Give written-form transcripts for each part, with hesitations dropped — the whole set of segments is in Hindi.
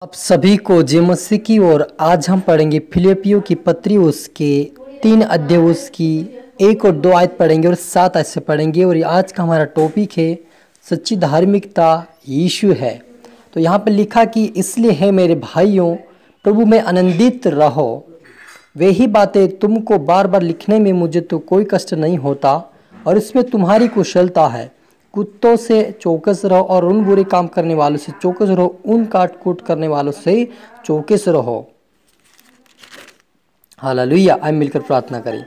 आप सभी को जय मसीह की। और आज हम पढ़ेंगे फिलिपियों की पत्री, उसके 3 अध्याय, उसकी 1 और 2 आयत पढ़ेंगे और 7 आयत से पढ़ेंगे। और आज का हमारा टॉपिक है सच्ची धार्मिकता यीशु है। तो यहाँ पर लिखा कि इसलिए है मेरे भाइयों, प्रभु में आनंदित रहो। वही बातें तुमको बार बार लिखने में मुझे तो कोई कष्ट नहीं होता और इसमें तुम्हारी कुशलता है। कुत्तों से चौकस रहो और उन बुरे काम करने वालों से चौकस रहो, उन काट कूट करने वालों से चौकस रहो। हालेलुया। आइए मिलकर प्रार्थना करें।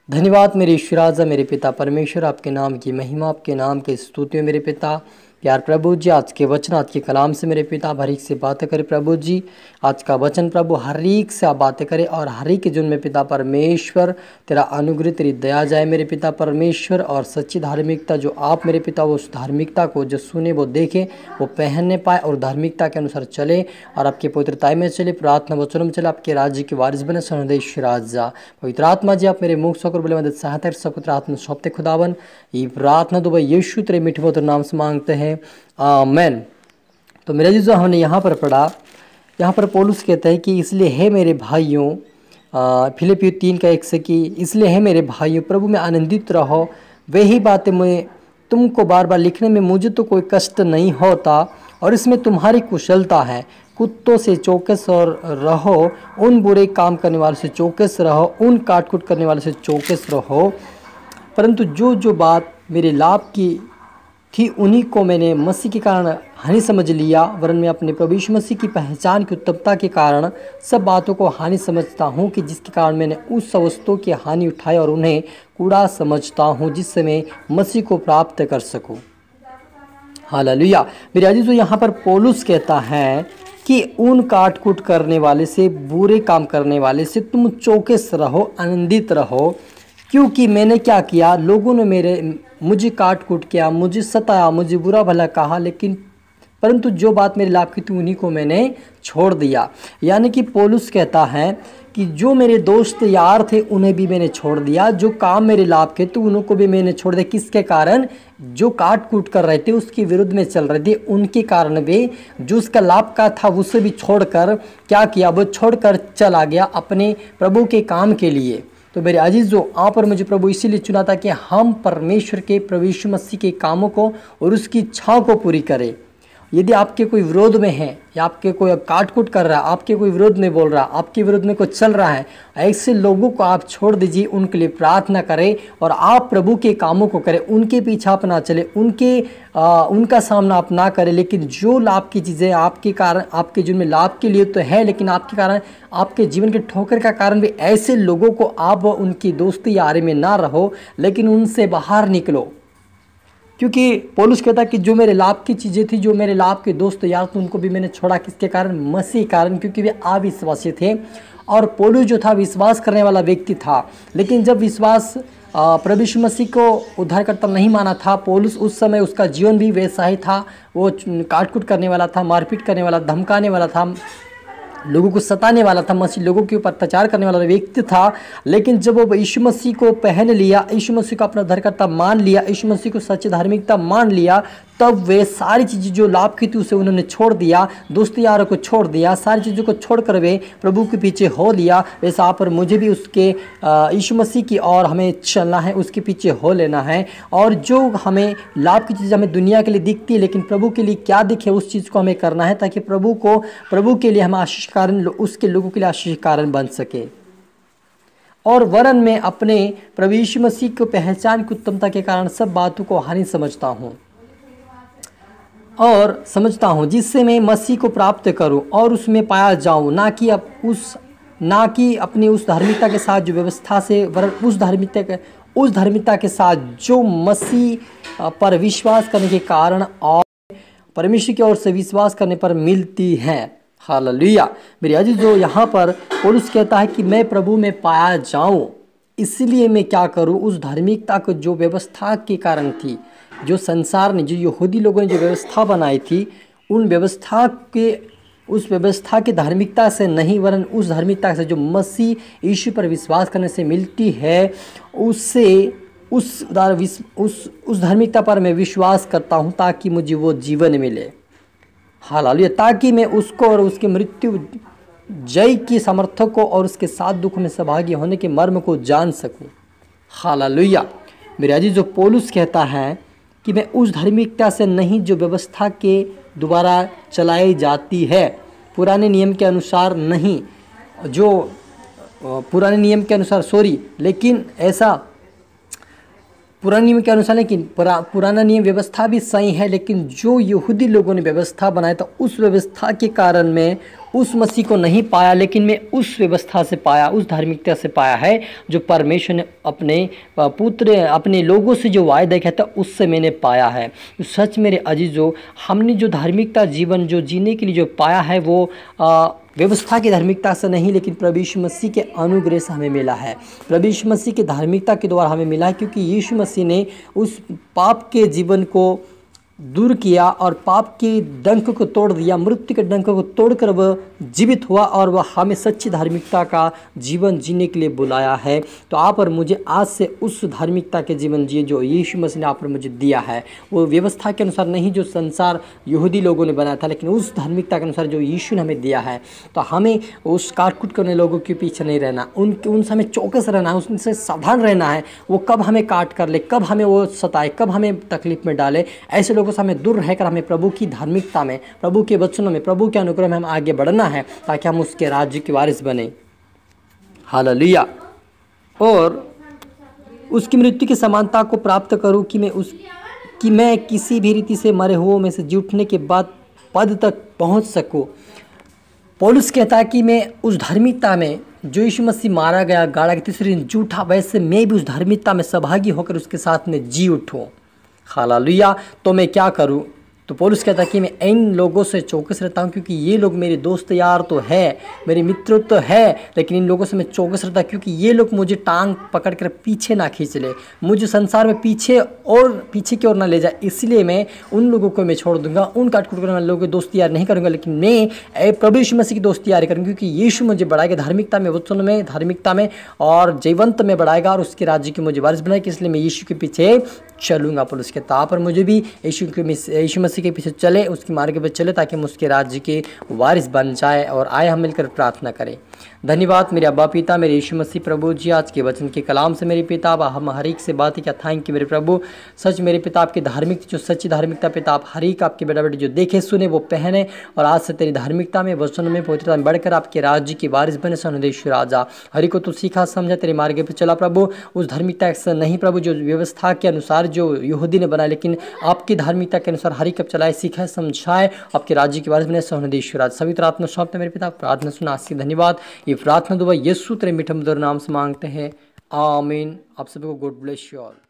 धन्यवाद मेरे ईश्वर राजा, मेरे पिता परमेश्वर, आपके नाम की महिमा, आपके नाम के स्तुति हो मेरे पिता। प्यार प्रभु जी, आज के वचन, आज के कलाम से मेरे पिता हर एक से बातें करें प्रभु जी। आज का वचन प्रभु हर एक से आप बातें करें और हर एक के जुन में पिता परमेश्वर तेरा अनुग्रह, तेरी दया जाए मेरे पिता परमेश्वर। और सच्ची धार्मिकता जो आप मेरे पिता, वो उस धार्मिकता को जो सुने वो देखे, वो पहनने पाए और धार्मिकता के अनुसार चले और आपके पवित्रताई में चले, प्रार्थना वचनों में चले, आपके राज्य के वारिस बने सनदेश राजा। पवित्र आत्मा जी, आप मेरे मुख सकर बोले मदद सहायता सपुत्र आत्मा सौंपते खुदावन। ये प्रार्थना तो भाई यीशु तेरे मीठे पवित्र नाम से मांगते हैं, आमेन। तो मेरे जो हमने यहाँ पर पढ़ा, यहाँ पर पौलुस कहता है कि इसलिए है मेरे भाइयों, फिलिपियों 3:1 से कि इसलिए है मेरे भाइयों, प्रभु में आनंदित रहो। वही बातें मैं तुमको बार बार लिखने में मुझे तो कोई कष्ट नहीं होता और इसमें तुम्हारी कुशलता है। कुत्तों से चौकस और रहो, उन बुरे काम करने वालों से चौकस रहो, उन काटकूट करने वालों से चौकस रहो। परंतु जो जो बात मेरे लाभ की थी उन्हीं को मैंने मसीह के कारण हानि समझ लिया, वरन मैं अपने प्रभु यीशु मसीह की पहचान की उत्तमता के कारण सब बातों को हानि समझता हूँ कि जिसके कारण मैंने उस वस्तुओं की हानि उठाई और उन्हें कूड़ा समझता हूँ, जिससे मैं मसीह को प्राप्त कर सकूँ। हालेलुया। मेरे अजीज, तो यहाँ पर पौलुस कहता है कि उन काटकूट करने वाले से, बुरे काम करने वाले से तुम चौकस रहो, आनंदित रहो, क्योंकि मैंने क्या किया, लोगों ने मुझे काट कूट किया, मुझे सताया, मुझे बुरा भला कहा, लेकिन परंतु जो बात मेरे लाभ की थी उन्हीं को मैंने छोड़ दिया। यानी कि पौलुस कहता है कि जो मेरे दोस्त यार थे उन्हें भी मैंने छोड़ दिया, जो काम मेरे लाभ के थे उनको भी मैंने छोड़ दिया। किसके कारण? जो काट कूट कर रहे थे, उसके विरुद्ध में चल रहे थे, उनके कारण वे जो उसका लाभ का था उसे भी छोड़कर क्या किया, वो छोड़कर चला गया अपने प्रभु के काम के लिए। तो मेरे अजीजों, आप और मुझे प्रभु इसीलिए चुना था कि हम परमेश्वर के, प्रभु यीशु मसीह के कामों को और उसकी इच्छाओं को पूरी करें। यदि आपके कोई विरोध में है या आपके कोई काट-कूट कर रहा है, आपके कोई विरोध में बोल रहा है, आपके विरोध में कुछ चल रहा है, ऐसे लोगों को आप छोड़ दीजिए, उनके लिए प्रार्थना करें और आप प्रभु के कामों को करें। उनके पीछे आप ना चले, उनका सामना आप ना करें, लेकिन जो लाभ की चीज़ें आपके कारण, आपके जीवन में लाभ के लिए तो है, लेकिन आपके कारण, आपके जीवन के ठोकर का कारण भी ऐसे लोगों को आप उनकी दोस्ती यारी में ना रहो, लेकिन उनसे बाहर निकलो। क्योंकि पौलुस कहता कि जो मेरे लाभ की चीज़ें थी, जो मेरे लाभ के दोस्त यार थे, उनको भी मैंने छोड़ा। किसके कारण? मसीह कारण, क्योंकि वे अविश्वासी थे। और पौलुस जो था विश्वास करने वाला व्यक्ति था, लेकिन जब विश्वास प्रभु यीशु मसीह को उद्धारकर्ता नहीं माना था, पौलुस उस समय उसका जीवन भी वैसा ही था। वो काटकूट करने वाला था, मारपीट करने वाला, धमकाने वाला था, लोगों को सताने वाला था, मसीह लोगों के ऊपर अत्याचार करने वाला व्यक्ति था। लेकिन जब वो यीशु मसीह को पहन लिया, यीशु मसीह को अपना उद्धारकर्ता मान लिया, यीशु मसीह को सच्ची धार्मिकता मान लिया, तब वे सारी चीज़ें जो लाभ की थी उसे उन्होंने छोड़ दिया, दोस्ती यारों को छोड़ दिया, सारी चीज़ों को छोड़कर वे प्रभु के पीछे हो लिया। वैसा आप पर मुझे भी उसके यीशु मसीह की और हमें चलना है, उसके पीछे हो लेना है। और जो हमें लाभ की चीज़ हमें दुनिया के लिए दिखती है, लेकिन प्रभु के लिए क्या दिखे उस चीज़ को हमें करना है, ताकि प्रभु के लिए हम आशीष कारण, उसके लोगों के लिए आशीष कारण बन सके। और वरन में अपने प्रभु यीशु मसीह को पहचान की उत्तमता के कारण सब बातों को हानि समझता हूँ, जिससे मैं मसीह को प्राप्त करूँ और उसमें पाया जाऊँ, ना कि अपनी उस धार्मिकता के साथ जो व्यवस्था से, वरन उस धार्मिकता के साथ जो मसीह पर विश्वास करने के कारण और परमेश्वर की ओर से विश्वास करने पर मिलती है। हालेलुया। मेरे अजीजों, यहाँ पर पौलुस कहता है कि मैं प्रभु में पाया जाऊँ, इसलिए मैं क्या करूँ, उस धार्मिकता को जो व्यवस्था के कारण थी, जो संसार ने, जो यहूदी लोगों ने जो व्यवस्था बनाई थी, उस व्यवस्था की धार्मिकता से नहीं, वरन उस धार्मिकता से जो मसीह यीशु पर विश्वास करने से मिलती है, उससे उस धार्मिकता पर मैं विश्वास करता हूँ, ताकि मुझे वो जीवन मिले। हालेलुया, ताकि मैं उसको और उसकी मृत्यु जय की समर्थक को और उसके साथ दुख में सहभागी होने के मर्म को जान सकूं। हालेलुया। मेरे अजीज, जो पौलुस कहता है कि मैं उस धार्मिकता से नहीं जो व्यवस्था के द्वारा चलाई जाती है, पुराने नियम के अनुसार नहीं, जो पुराने नियम के अनुसार लेकिन ऐसा पुराने नियम के अनुसार, लेकिन पुराना नियम व्यवस्था भी सही है, लेकिन जो यहूदी लोगों ने व्यवस्था बनाया था उस व्यवस्था के कारण मैं उस मसीह को नहीं पाया, लेकिन मैं उस व्यवस्था से पाया, उस धार्मिकता से पाया है जो परमेश्वर ने अपने पुत्र अपने लोगों से जो वायदा किया था उससे मैंने पाया है। सच मेरे अजीजों, हमने जो धार्मिकता जीवन जो जीने के लिए जो पाया है वो व्यवस्था की धार्मिकता से नहीं, लेकिन प्रभु यीशु मसीह के अनुग्रह से हमें मिला है। प्रभु यीशु मसीह की धार्मिकता के द्वारा हमें मिला है, क्योंकि यीशु मसीह ने उस पाप के जीवन को दूर किया और पाप के डंक को तोड़ दिया, मृत्यु के डंक को तोड़कर वह जीवित हुआ और वह हमें सच्ची धार्मिकता का जीवन जीने के लिए बुलाया है। तो आप और मुझे आज से उस धार्मिकता के जीवन जिए जो यीशु मसीह ने आप और मुझे दिया है। वो व्यवस्था के अनुसार नहीं जो संसार यहूदी लोगों ने बनाया था, लेकिन उस धार्मिकता के अनुसार जो यीशु ने हमें दिया है। तो हमें उस काट-कूट करने लोगों के पीछे नहीं रहना, उनसे हमें चौकस रहना है, उनसे सावधान रहना है। वो कब हमें काट कर ले, कब हमें वो सताए, कब हमें तकलीफ में डाले, ऐसे लोगों से हमें दूर रहकर हमें प्रभु की धार्मिकता में, प्रभु के वचनों में, प्रभु के अनुग्रह में हम आगे बढ़ना है, ताकि हम उसके राज्य के वारिस बने। हालेलुया। और उसकी मृत्यु की समानता को प्राप्त करूं कि मैं किसी भी रीति से मरे हुओं में से जी उठने के बाद पद तक पहुंच सकूं। पौलुस कहता है कि मैं उस धार्मिकता में जो यीशु मसीह मारा गया, गाड़ा के तीसरे दिन जूठा, वैसे मैं भी उस धार्मिकता में सहभागी होकर उसके साथ में जी उठूं। हालेलुया। तो मैं क्या करूं? तो पौलुस कहता है कि मैं इन लोगों से चौकस रहता हूं, क्योंकि ये लोग मेरे दोस्त यार तो है, मेरे मित्र तो है, लेकिन इन लोगों से मैं चौकस रहता, क्योंकि ये लोग मुझे टांग पकड़ कर पीछे ना खींच ले, मुझे संसार में पीछे की ओर ना ले जाए। इसलिए मैं उन लोगों को मैं छोड़ दूंगा, उन काट-कूट करने वाले लोगों की दोस्ती यार नहीं करूँगा, लेकिन मैं प्रभु यीशु मसीह की दोस्ती यार करूँगा, क्योंकि यीशु मुझे बढ़ाएगा धार्मिकता में, वचन में, धार्मिकता में और जीवंत में बढ़ाएगा और उसके राज्य की मुझे वारिस बनाएगा। इसलिए मैं यीशु के पीछे चलूँगा। पौलुस कहता है पर मुझे भी यीशु मसीह के पीछे चले, उसके मार्ग पर चले, ताकि हम उसके राज्य के वारिस बन जाए। और आए हम मिलकर प्रार्थना करें। धन्यवाद मेरे अब्बा पिता, मेरे यीशु मसीह प्रभु जी, आज के वचन के कलाम से मेरे पिता हम हर एक से बात क्या थैंक यू मेरे प्रभु। सच मेरे पिता आपकी धार्मिक जो सच्ची धार्मिकता पिता आप हर एक आपके बेटा बेटी जो देखे सुने वो पहने, और आज से तेरी धार्मिकता में, वचन में, पवित्रता में बढ़कर आपके राज्य की वारिस बने। सनुदेश्वर राजा हरि को तू सीखा समझा, तेरे मार्ग पर चला प्रभु। उस धार्मिकता से नहीं प्रभु जो व्यवस्था के अनुसार जो यहूदी ने बनाया, लेकिन आपकी धार्मिकता के अनुसार हरि कब चलाए, सीखा समझाए, आपके राज्य की वारिस बने। सनुदेश्वर राजा सभी आत्मा सौंपते मेरे पिता, प्रार्थना सुना आपसे धन्यवाद। ये प्रार्थना दुआ यीशु तेरे मीठे मधुर नाम से मांगते हैं, आमीन। आप सभी को गॉड ब्लेस यू ऑल।